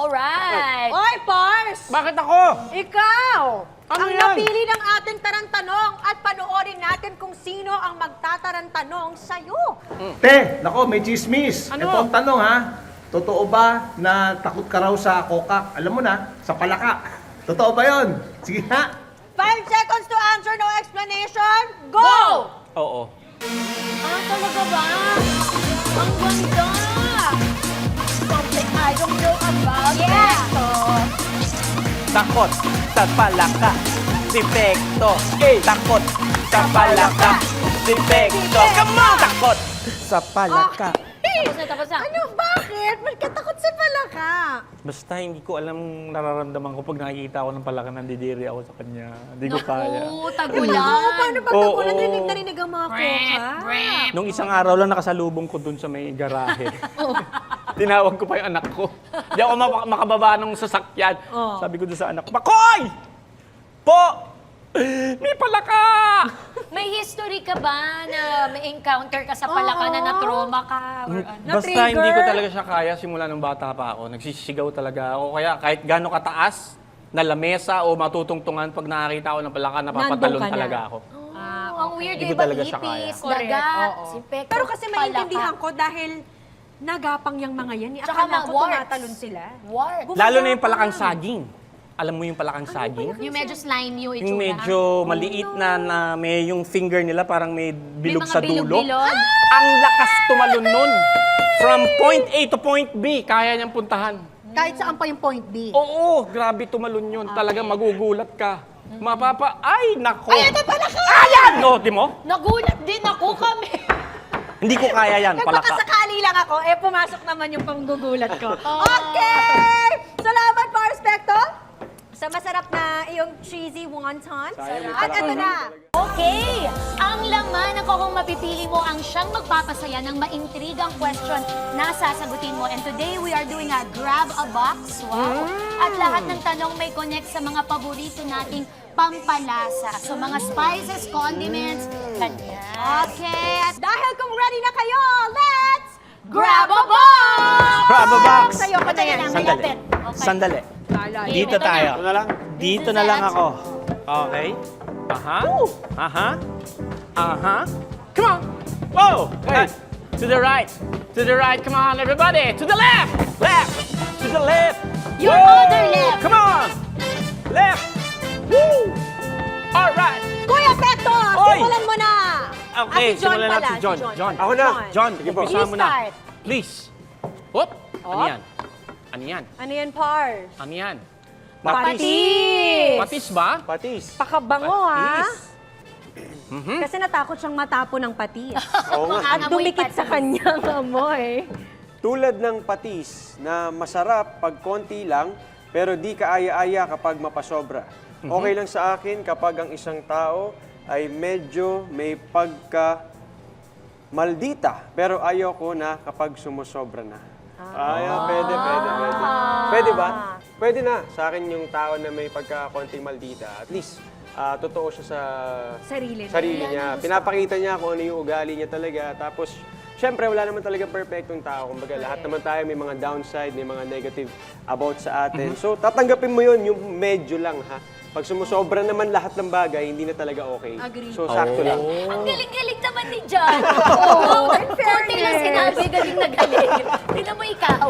Alright. Oy, Pars! Bakit ako? Ikaw! Ano ang yan? napili ng ating tarantanong at panoorin natin kung sino ang magtatarantanong sa'yo. Te, nako, may chismis. Ano? Ito ang tanong ha. Totoo ba na takot ka raw sa kokak? Alam mo na, sa palaka. Totoo ba yun? Sige ha. 5 seconds to answer, no explanation. Go! Oo. Ah, talaga ba? Ang ganda! Something I don't know about ito. Takot sa palaka. Depekto. Takot sa palaka. Depekto. Come on! Takot sa palaka. Tapos na. Ano, bakit? Ba't ka takot sa palaka? Basta hindi ko alam nararamdaman ko pag nakikita ako ng palaka, nandidiri ako sa kanya. Hindi ko kaya. Naku, tagulan. Oo, paano pag Oo. tagulan, rinig na rinig ang mga koka? Nung isang araw lang nakasalubong ko dun sa may garahe. Tinawag ko pa yung anak ko. Di ako makababa ng sasakyan. Oh. Sabi ko dun sa anak ko, Makoy! Po! May palaka! May history ka ba na may encounter ka sa palaka na na-trauma ka? Or ano? Basta Na-trigger? hindi ko talaga siya kaya simula nung bata pa ako. Nagsisigaw talaga ako. Kaya kahit gano'ng kataas na lamesa o matutungtungan pag nakakita ako ng palaka, napapatalon Nandun ka na. talaga ako. Ang weird, Hindi di ko ba? talaga siya kaya. Ipis, Correct, daga, oo. sipek, Pero kasi palaka. maintindihan ko dahil nagapang yung mga yan. Tsaka Akala mga ko warts. tumatalon sila. Wart. Lalo na yung palakang saging. Alam mo yung palakang saging? Yung medyo slimy yung itsura. Yung medyo maliit na may yung finger nila parang may bilog mga sa dulo. bilog-bilog. Ang lakas tumalon nun. From point A to point B, kaya niyang puntahan. Kahit saan pa yung point B. Oo, grabe tumalon yun. Talaga magugulat ka. Ay, nako. Ay, ito pala ka! Ayan! No, di mo? Nagulat din ako kami. Hindi ko kaya yan, palaka. Nagpakasakali lang ako, pumasok naman yung panggugulat ko. Okay! Salamat, Parspecto! Sa masarap na iyong cheesy wonton. At ito na. Okay, ang laman ng kokong mapipili mo ang siyang magpapasaya ng maintrigang question na sasagutin mo. And today, we are doing a grab a box. Wow! At lahat ng tanong may connect sa mga paborito nating pampalasa. So, mga spices, condiments, ganyan. Okay, at dahil kung ready na kayo, let's grab a box! Grab a box! Sa'yo ko na yan. Sandali. Okay. Sandali. Dito Ito na. tayo. Dito na lang This is the ako. Okay? Aha. Aha. Aha. Come on. Whoa. Hey. To the right. To the right. Come on, everybody. To the left. Left. To the left. Your Whoa. other left. Come on. Left. Woo. All right. Kuya Pecto, Oy! simulan mo na! Okay, si John simulan pala, natin si John. si John. John. Ako na. John, Sige po. umpisa mo na. start. Please. Hop. Ano Hop. yan? Ano yan? Ano yan, Pars? Ano yan? Patis! Patis ba? Patis. Pakabango, ha? Patis. Mhm. Kasi natakot siyang matapo ng patis. Oo nga. At dumikit sa kanyang amoy. Tulad ng patis na masarap pag konti lang pero di kaaya-aya kapag mapasobra. Okay lang sa akin kapag ang isang tao ay medyo may pagka maldita pero ayoko na kapag sumusobra na. Pwede. Pwede ba? Pwede na. Sa akin yung tao na may pagka konting maldita. At least, totoo siya sa Sarili niya. sarili niya. Pinapakita niya kung ano yung ugali niya talaga. Tapos, syempre, wala naman talaga perfectong tao. Kumbaga, lahat naman tayo may mga downside, may mga negative about sa atin. So, tatanggapin mo yun, yung medyo lang, ha? Pag sumusobra naman lahat ng bagay, hindi na talaga okay. Agree. So, sakto lang. Ang galing-galing naman ni John. Oo, konti lang sinabi, galing na galing. Tingnan mo ikaw.